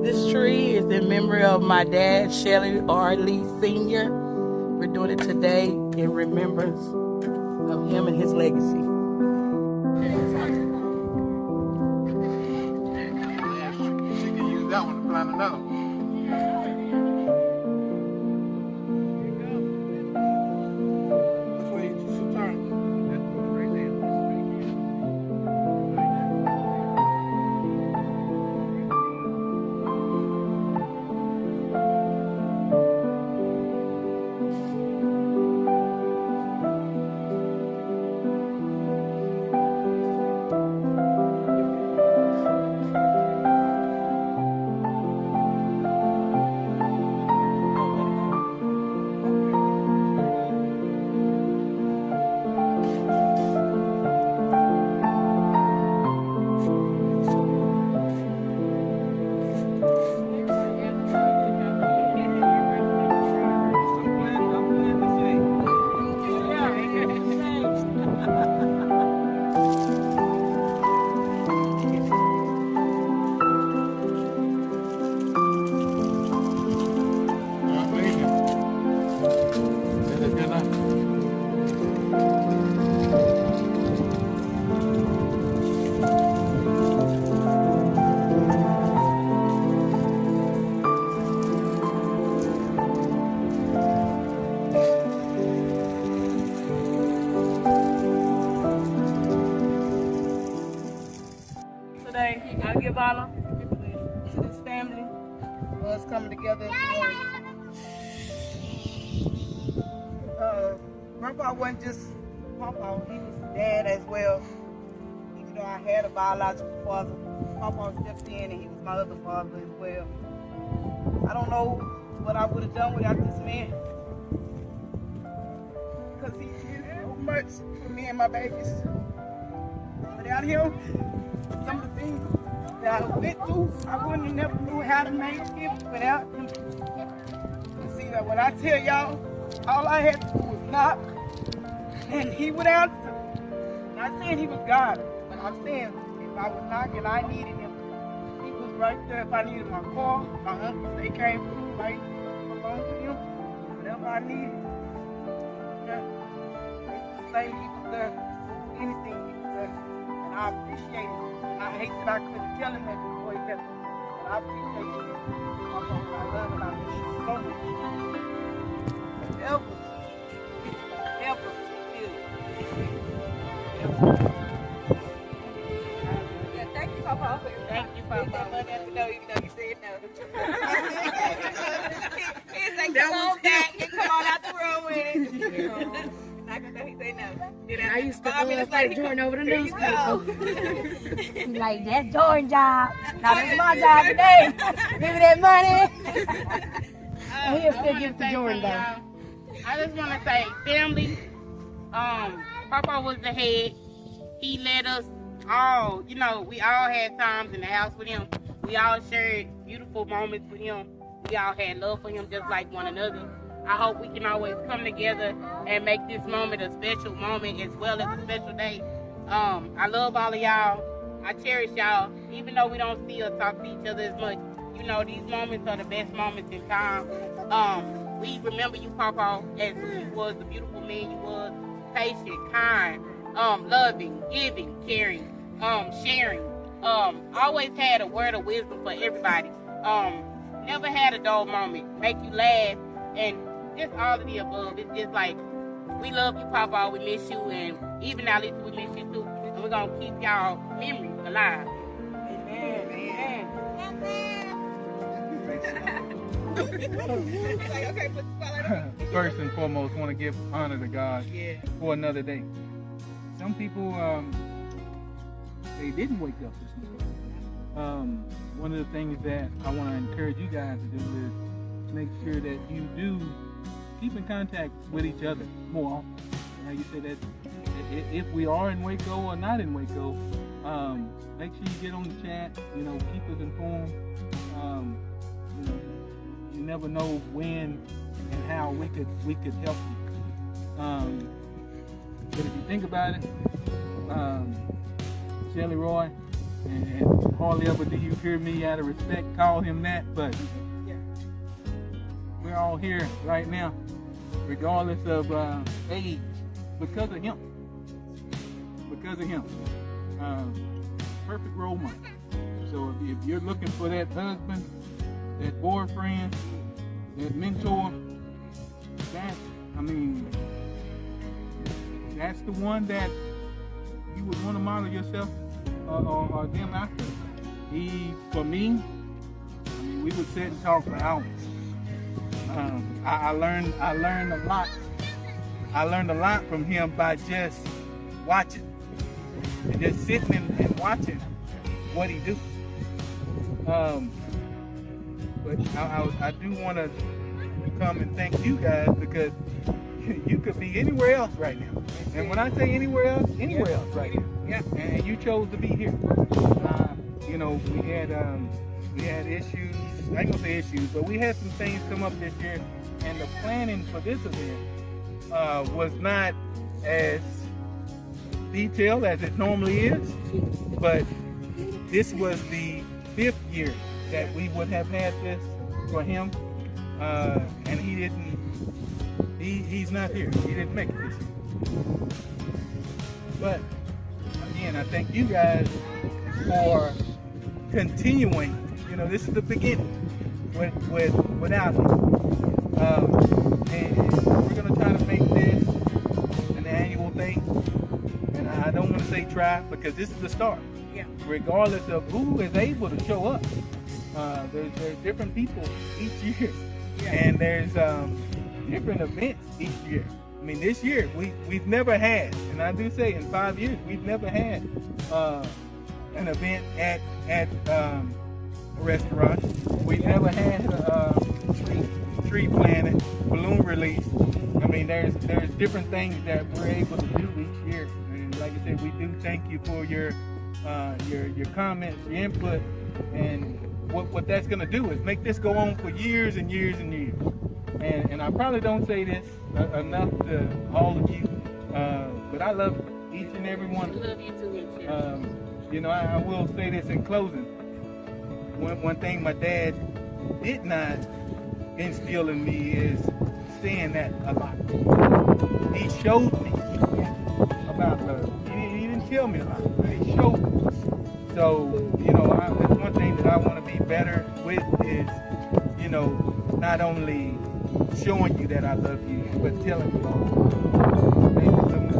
This tree is in memory of my dad, Shelly R. Lee Sr. We're doing it today in remembrance of him and his legacy. She can use that one to plant another one. That's where you should turn. That's right there. Today, I give honor to this family for us coming together as one. Grandpa wasn't just Papa, he was dad as well. Even though I had a biological father, Papa stepped in and he was my other father as well. I don't know what I would have done without this man, because he did so much for me and my babies. Without him, some of the things that I went through, I wouldn't have never knew how to make it without him. You see, that when I tell y'all, all I had to do was knock, and he would answer. Not saying he was God, but I'm saying if I was knocking, I needed him. He was right there. If I needed my car, my uncle, they came through right along with him. Whatever I needed. Yeah. It's the same, he was there. Anything, he was there. And I appreciate it. I hate that I couldn't tell him that before he left. But I appreciate you. I love and I miss you so much. Ever feel. Yeah, thank you, Papa. Thank you, Papa. Even though you said no. He's like, come on back and come on out the room with it. Not gonna know he say no. I used to start Jordan over the newspaper. Like, that's Jordan's job. Now that's my job today. Give me that money. And he'll still give it to Jordan though. I just want to say, family, Papa was the head. He let us all, we all had times in the house with him. We all shared beautiful moments with him. We all had love for him just like one another. I hope we can always come together and make this moment a special moment as well as a special day. I love all of y'all. I cherish y'all. Even though we don't see or talk to each other as much, these moments are the best moments in time. We remember you, Papa, as who you was, the beautiful man you was, patient, kind, loving, giving, caring, sharing. Always had a word of wisdom for everybody. Never had a dull moment. Make you laugh, and just all of the above. It's just like, we love you, Papa. We miss you, and even now, Lisa, we miss you too. And we're gonna keep y'all memories alive. Amen. Amen. First and foremost, want to give honor to God for another day. Some people, they didn't wake up this morning. One of the things that I want to encourage you guys to do is make sure that you do keep in contact with each other more often. Like you said, that if we are in Waco or not in Waco, Make sure you get on the chat. You know, keep us informed. You know, you never know when and how we could help you. But if you think about it, Shelly Roy, and hardly ever do you hear me out of respect call him that, but we're all here right now, regardless of age, because of him. Because of him. Perfect role model. So if you're looking for that husband, that boyfriend, that mentor, that's the one that you would want to model yourself or them after. For me, we would sit and talk for hours. I learned a lot. I learned a lot from him by just watching and just sitting and watching what he do. But I do want to come and thank you guys, because you could be anywhere else right now. And when I say anywhere else right now. Yeah. And you chose to be here. You know, we had issues. I ain't gonna say issues, but we had some things come up this year, and the planning for this event was not as detailed as it normally is. But this was the 5th year that we would have had this for him, and he didn't. He's not here. He didn't make it this year. But again, I thank you guys for continuing. You know, this is the beginning without him. And we're gonna try to make this an annual thing. And I don't want to say try, because this is the start. Yeah. Regardless of who is able to show up, there's different people each year, and there's different events each year. I mean, this year we've never had, and I do say in 5 years we've never had an event at a restaurant. We've never had a tree planting, balloon release. I mean, there's different things that we're able to do each year, and like I said, we do thank you for your comments, your input, and what that's going to do is make this go on for years and years and years. And I probably don't say this enough to all of you, but I love each and every one of you. Love you too, you know, I will say this in closing. One thing my dad did not instill in me is saying that a lot. He showed me about love. He didn't tell me a lot, but he showed me. So, you know, that's one thing that I want to be better with is, you know, not only showing you that I love you, but telling you all. Thank you so much.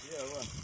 Yeah, well.